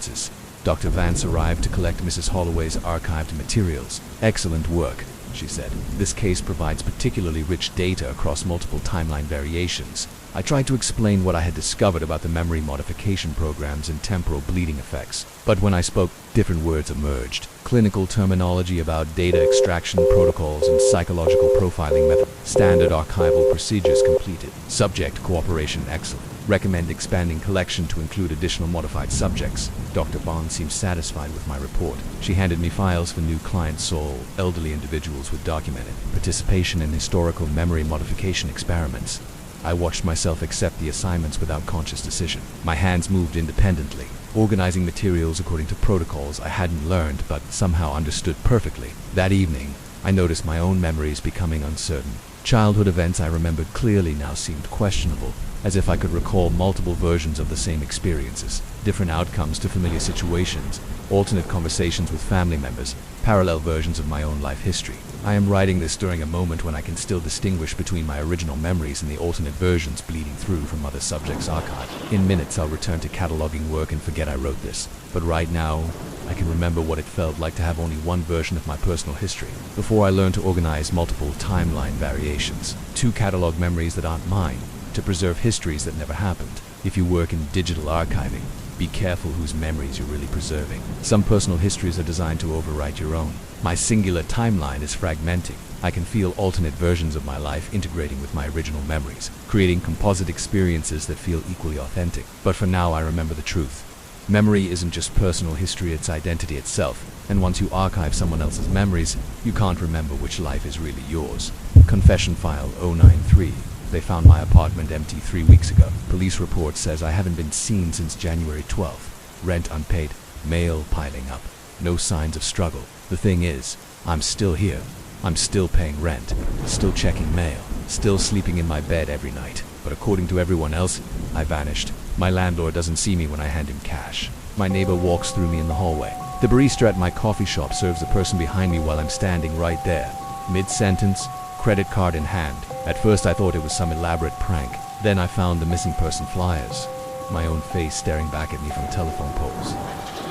Speaker 1: Dr. Vance arrived to collect Mrs. Holloway's archived materials. Excellent work, she said. This case provides particularly rich data across multiple timeline variations. I tried to explain what I had discovered about the memory modification programs and temporal bleeding effects. But when I spoke, different words emerged. Clinical terminology about data extraction protocols and psychological profiling methods. Standard archival procedures completed. Subject cooperation excellent. Recommend expanding collection to include additional modified subjects. Dr. Bond seemed satisfied with my report. She handed me files for new clients, all elderly individuals with documented participation in historical memory modification experiments. I watched myself accept the assignments without conscious decision. My hands moved independently, organizing materials according to protocols I hadn't learned but somehow understood perfectly. That evening, I noticed my own memories becoming uncertain. Childhood events I remembered clearly now seemed questionable, as if I could recall multiple versions of the same experiences, different outcomes to familiar situations, alternate conversations with family members, parallel versions of my own life history. I am writing this during a moment when I can still distinguish between my original memories and the alternate versions bleeding through from other subjects' archive. In minutes, I'll return to cataloging work and forget I wrote this. But right now, I can remember what it felt like to have only one version of my personal history, before I learned to organize multiple timeline variations. Two catalog memories that aren't mine, to preserve histories that never happened. If you work in digital archiving, be careful whose memories you're really preserving. Some personal histories are designed to overwrite your own. My singular timeline is fragmenting. I can feel alternate versions of my life integrating with my original memories, creating composite experiences that feel equally authentic. But for now, I remember the truth. Memory isn't just personal history, it's identity itself. And once you archive someone else's memories, you can't remember which life is really yours. Confession File 093. They found my apartment empty 3 weeks ago. Police report says I haven't been seen since January 12th. Rent unpaid, mail piling up. No signs of struggle. The thing is, I'm still here. I'm still paying rent, still checking mail, still sleeping in my bed every night. But according to everyone else, I vanished. My landlord doesn't see me when I hand him cash. My neighbor walks through me in the hallway. The barista at my coffee shop serves the person behind me while I'm standing right there. Mid-sentence, credit card in hand. At first I thought it was some elaborate prank. Then I found the missing person flyers. My own face staring back at me from telephone poles.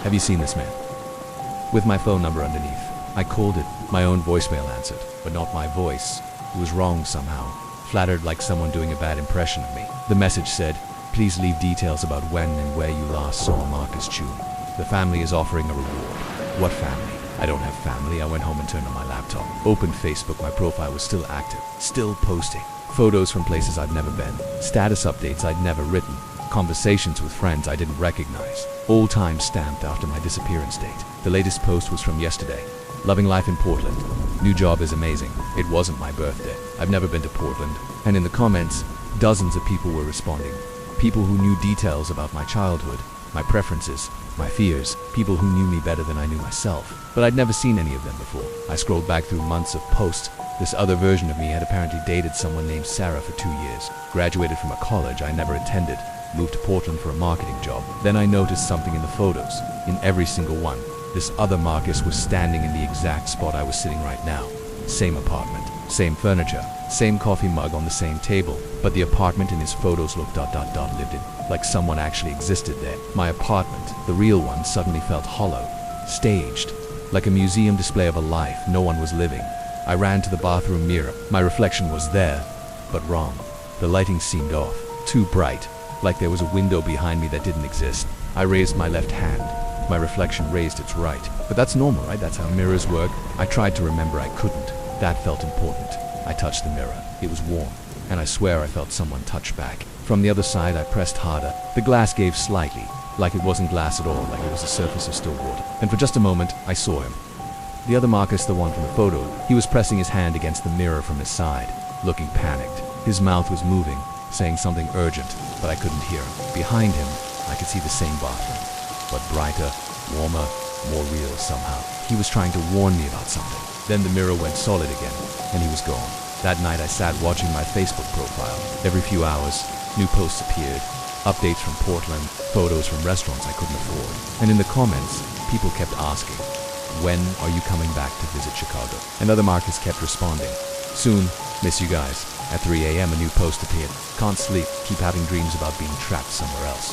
Speaker 1: Have you seen this man? With my phone number underneath. I called it. My own voicemail answered, but not my voice. It was wrong somehow. Flattered like someone doing a bad impression of me. The message said, please leave details about when and where you last saw Marcus June. The family is offering a reward. What family? I don't have family. I went home and turned on my laptop. Opened Facebook. My profile was still active. Still posting. Photos from places I'd never been. Status updates I'd never written. Conversations with friends I didn't recognize. All time stamped after my disappearance date. The latest post was from yesterday. Loving life in Portland. New job is amazing. It wasn't my birthday. I've never been to Portland. And in the comments, dozens of people were responding. People who knew details about my childhood, my preferences, my fears, people who knew me better than I knew myself. But I'd never seen any of them before. I scrolled back through months of posts. This other version of me had apparently dated someone named Sarah for 2 years. Graduated from a college I never attended. Moved to Portland for a marketing job. Then I noticed something in the photos. In every single one, this other Marcus was standing in the exact spot I was sitting right now. Same apartment, same furniture, same coffee mug on the same table. But the apartment in his photos looked lived in, like someone actually existed there. My apartment, the real one, suddenly felt hollow, staged, like a museum display of a life no one was living. I ran to the bathroom mirror. My reflection was there, but wrong. The lighting seemed off, too bright, like there was a window behind me that didn't exist. I raised my left hand. My reflection raised its right. But that's normal, right? That's how mirrors work. I tried to remember I couldn't. That felt important. I touched the mirror. It was warm, and I swear I felt someone touch back. From the other side, I pressed harder. The glass gave slightly, like it wasn't glass at all, like it was the surface of still water. And for just a moment, I saw him. The other Marcus, the one from the photo, he was pressing his hand against the mirror from his side, looking panicked. His mouth was moving, saying something urgent, but I couldn't hear him. Behind him, I could see the same bathroom, but brighter, warmer, more real somehow. He was trying to warn me about something. Then the mirror went solid again, and he was gone. That night I sat watching my Facebook profile. Every few hours, new posts appeared, updates from Portland, photos from restaurants I couldn't afford. And in the comments, people kept asking, when are you coming back to visit Chicago? And other Marcus kept responding, soon, miss you guys. At 3 a.m. a new post appeared, can't sleep, keep having dreams about being trapped somewhere else.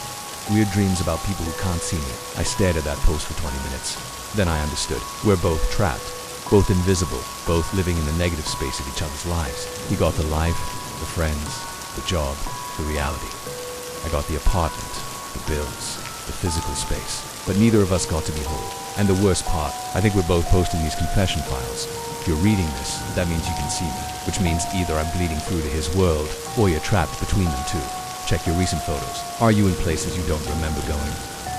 Speaker 1: Weird dreams about people who can't see me. I stared at that post for 20 minutes. Then I understood. We're both trapped, both invisible, both living in the negative space of each other's lives. He got the life, the friends, the job, the reality. I got the apartment, the bills, the physical space. But neither of us got to be whole. And the worst part, I think we're both posting these confession files. If you're reading this, that means you can see me, which means either I'm bleeding through to his world, or you're trapped between them two. Check your recent photos. Are you in places you don't remember going?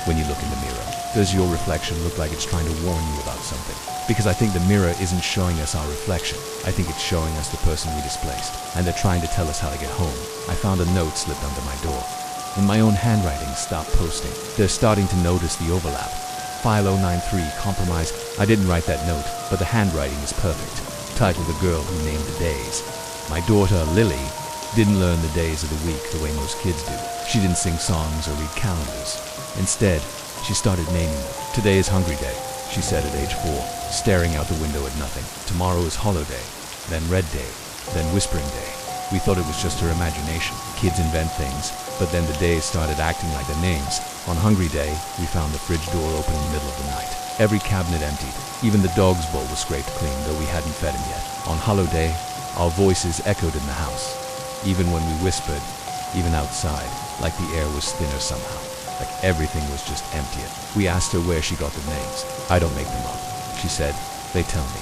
Speaker 1: When you look in the mirror, does your reflection look like it's trying to warn you about something? Because I think the mirror isn't showing us our reflection. I think it's showing us the person we displaced, and they're trying to tell us how to get home. I found a note slipped under my door. In my own handwriting, stop posting. They're starting to notice the overlap. File 093, compromise. I didn't write that note, but the handwriting is perfect. Titled The Girl Who Named the Days. My daughter, Lily, didn't learn the days of the week the way most kids do. She didn't sing songs or read calendars. Instead, she started naming them. Today is Hungry Day, she said at age 4, staring out the window at nothing. Tomorrow is Hollow Day, then Red Day, then Whispering Day. We thought it was just her imagination. Kids invent things, but then the days started acting like their names. On Hungry Day, we found the fridge door open in the middle of the night. Every cabinet emptied. Even the dog's bowl was scraped clean, though we hadn't fed him yet. On Hollow Day, our voices echoed in the house. Even when we whispered, even outside, like the air was thinner somehow. Like everything was just emptier. We asked her where she got the names. I don't make them up. She said, they tell me.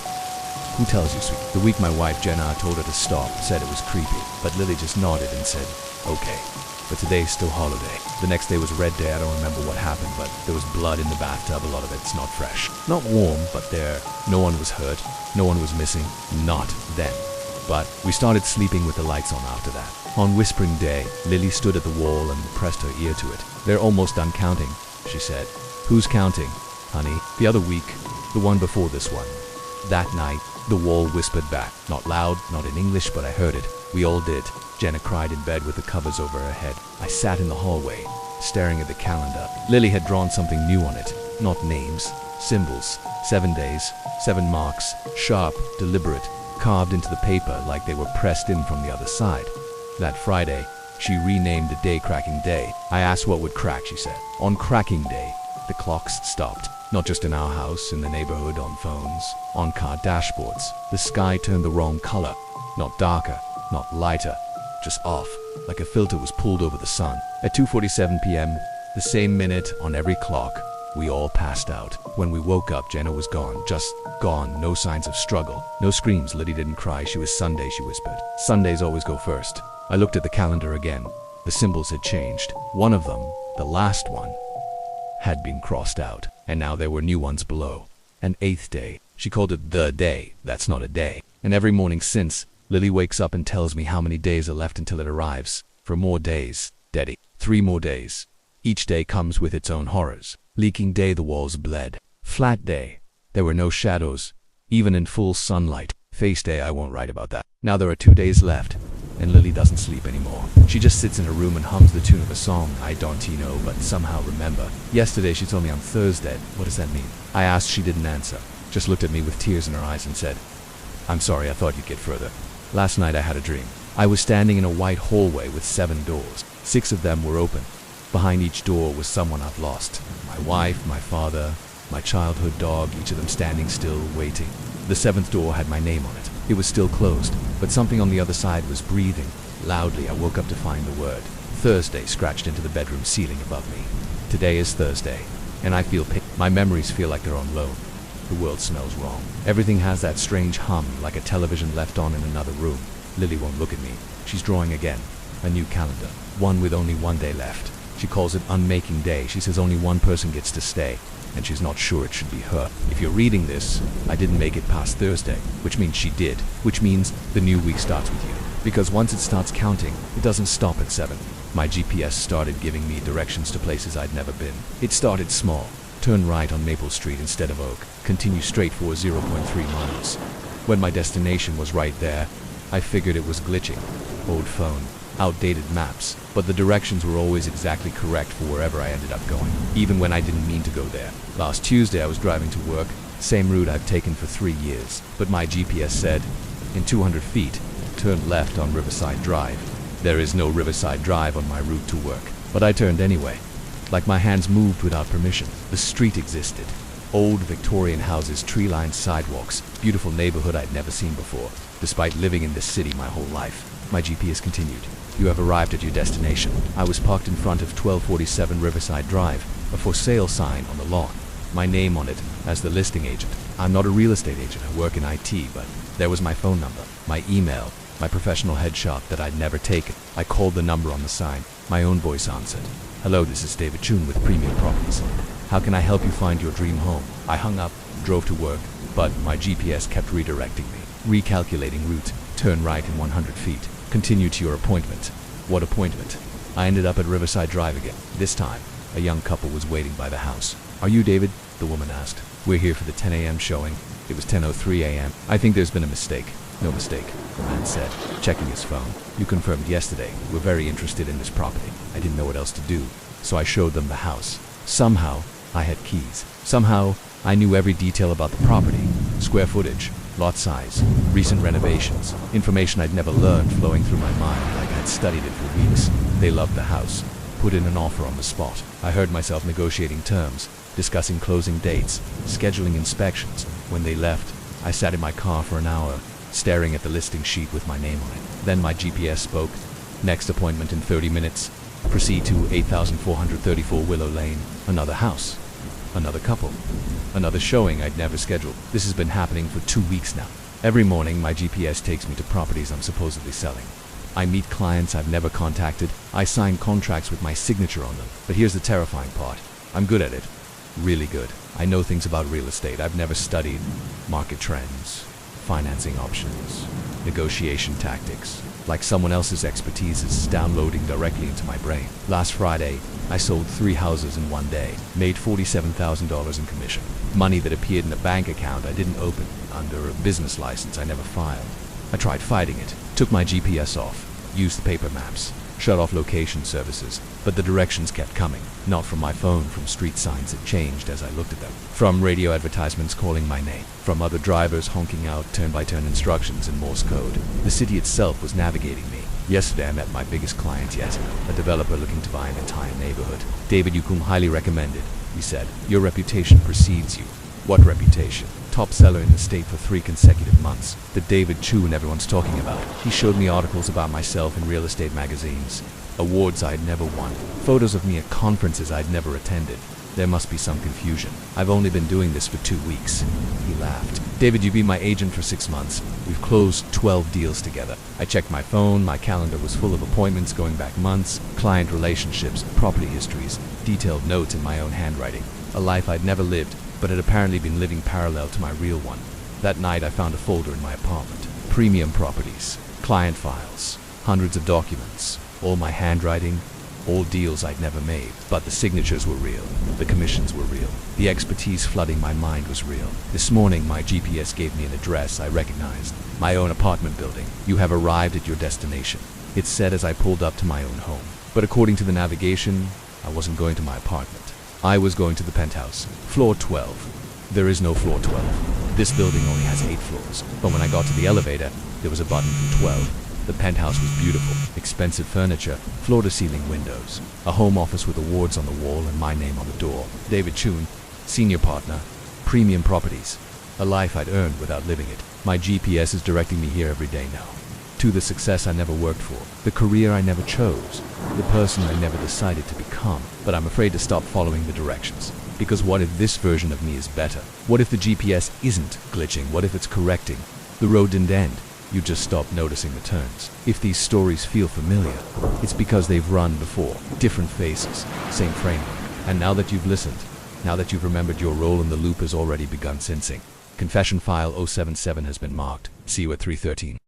Speaker 1: Who tells you, sweet? The week my wife Jenna told her to stop, said it was creepy, but Lily just nodded and said, okay. But today's still holiday. The next day was Red Day. I don't remember what happened, but there was blood in the bathtub. A lot of it's not fresh. Not warm, but there. No one was hurt. No one was missing. Not then. But we started sleeping with the lights on after that. On Whispering Day, Lily stood at the wall and pressed her ear to it. They're almost done counting, she said. Who's counting, honey? The other week, the one before this one. That night, the wall whispered back. Not loud, not in English, but I heard it. We all did. Jenna cried in bed with the covers over her head. I sat in the hallway, staring at the calendar. Lily had drawn something new on it. Not names, symbols. 7 days, 7 marks, sharp, deliberate, carved into the paper like they were pressed in from the other side. That Friday, she renamed the day Cracking Day. I asked what would crack, she said. On Cracking Day, the clocks stopped. Not just in our house, in the neighborhood, on phones, on car dashboards. The sky turned the wrong color. Not darker, not lighter, just off, like a filter was pulled over the sun. At 2:47 p.m., the same minute on every clock, we all passed out. When we woke up, Jenna was gone, just gone. No signs of struggle, no screams. Lily didn't cry. She was Sunday, she whispered. Sundays always go first. I looked at the calendar again. The symbols had changed. One of them, the last one, had been crossed out, and now there were new ones below. An 8th day. She called it the day. That's not a day. And every morning since, Lily wakes up and tells me how many days are left until it arrives. For more days, Daddy. 3 more days. Each day comes with its own horrors. Leaking day, the walls bled. Flat day, there were no shadows, even in full sunlight. Face day, I won't write about that. Now there are 2 days left, and Lily doesn't sleep anymore. She just sits in her room and hums the tune of a song I don't know, but somehow remember. Yesterday she told me on Thursday. What does that mean? I asked, she didn't answer. Just looked at me with tears in her eyes and said, I'm sorry, I thought you'd get further. Last night I had a dream. I was standing in a white hallway with 7 doors. 6 of them were open. Behind each door was someone I've lost. My wife, my father, my childhood dog, each of them standing still, waiting. The 7th door had my name on it. It was still closed, but something on the other side was breathing. Loudly, I woke up to find the word Thursday scratched into the bedroom ceiling above me. Today is Thursday, and I feel pain. My memories feel like they're on loan. The world smells wrong. Everything has that strange hum, like a television left on in another room. Lily won't look at me. She's drawing again. A new calendar. one with only 1 day left. She calls it Unmaking Day. She says only one person gets to stay, and she's not sure it should be her. If you're reading this, I didn't make it past Thursday, which means she did, which means the new week starts with you. Because once it starts counting, it doesn't stop at 7. My GPS started giving me directions to places I'd never been. It started small. Turn right on Maple Street instead of Oak. Continue straight for 0.3 miles. When my destination was right there, I figured it was glitching. Old phone, outdated maps, but the directions were always exactly correct for wherever I ended up going, even when I didn't mean to go there. Last Tuesday I was driving to work, same route I've taken for 3 years, but my GPS said, in 200 feet, turn left on Riverside Drive. There is no Riverside Drive on my route to work, but I turned anyway. Like my hands moved without permission. The street existed. Old Victorian houses, tree-lined sidewalks, beautiful neighborhood I'd never seen before, despite living in this city my whole life. My GPS continued. You have arrived at your destination. I was parked in front of 1247 Riverside Drive, a for sale sign on the lawn. My name on it as the listing agent. I'm not a real estate agent, I work in IT, but there was my phone number, my email, my professional headshot that I'd never taken. I called the number on the sign. My own voice answered. Hello, this is David Chun with Premium Properties. How can I help you find your dream home? I hung up, drove to work, but my GPS kept redirecting me. Recalculating route, turn right in 100 feet. Continue to your appointment. What appointment? I ended up at Riverside Drive again. This time, a young couple was waiting by the house. Are you David? The woman asked. We're here for the 10 a.m. showing. It was 10:03 a.m. I think there's been a mistake. No mistake, the man said, checking his phone. You confirmed yesterday. We're very interested in this property. I didn't know what else to do, so I showed them the house. Somehow, I had keys. Somehow, I knew every detail about the property. Square footage, lot size, recent renovations, information I'd never learned flowing through my mind like I'd studied it for weeks. They loved the house. Put in an offer on the spot. I heard myself negotiating terms, discussing closing dates, scheduling inspections. When they left, I sat in my car for an hour, staring at the listing sheet with my name on it. Then my GPS spoke. Next appointment in 30 minutes. Proceed to 8434 Willow Lane. Another house. Another couple. Another showing I'd never scheduled. This has been happening for 2 weeks now. Every morning, my GPS takes me to properties I'm supposedly selling. I meet clients I've never contacted. I sign contracts with my signature on them. But here's the terrifying part. I'm good at it. Really good. I know things about real estate. I've never studied market trends, financing options, negotiation tactics. Like someone else's expertise is downloading directly into my brain. Last Friday, I sold 3 houses in 1 day, made $47,000 in commission. Money that appeared in a bank account I didn't open, under a business license I never filed. I tried fighting it, took my GPS off, used paper maps, shut off location services, but the directions kept coming. Not from my phone, from street signs that changed as I looked at them. From radio advertisements calling my name. From other drivers honking out turn-by-turn instructions in Morse code. The city itself was navigating me. Yesterday I met my biggest client yet, a developer looking to buy an entire neighborhood. David Yukum highly recommended, he said. Your reputation precedes you. What reputation? Top seller in the state for 3 consecutive months. The David Chun everyone's talking about. He showed me articles about myself in real estate magazines. Awards I'd never won. Photos of me at conferences I'd never attended. There must be some confusion. I've only been doing this for 2 weeks. He laughed. David, you've been my agent for 6 months. We've closed 12 deals together. I checked my phone. My calendar was full of appointments going back months, client relationships, property histories, detailed notes in my own handwriting. A life I'd never lived, but had apparently been living parallel to my real one. That night I found a folder in my apartment. Premium properties, client files, hundreds of documents, all my handwriting, all deals I'd never made. But the signatures were real, the commissions were real, the expertise flooding my mind was real. This morning my GPS gave me an address I recognized, my own apartment building. You have arrived at your destination, it said as I pulled up to my own home. But according to the navigation, I wasn't going to my apartment. I was going to the penthouse, floor 12. There is no floor 12. This building only has 8 floors, but when I got to the elevator, there was a button for 12. The penthouse was beautiful, expensive furniture, floor-to-ceiling windows, a home office with awards on the wall and my name on the door. David Chun, senior partner, Premium Properties. A life I'd earned without living it. My GPS is directing me here every day now. To the success I never worked for, the career I never chose, the person I never decided to become. But I'm afraid to stop following the directions. Because what if this version of me is better? What if the GPS isn't glitching? What if it's correcting? The road didn't end. You just stop noticing the turns. If these stories feel familiar, it's because they've run before. Different faces, same framework. And now that you've listened, now that you've remembered, your role in the loop has already begun sensing. Confession file 077 has been marked. See you at 3:13.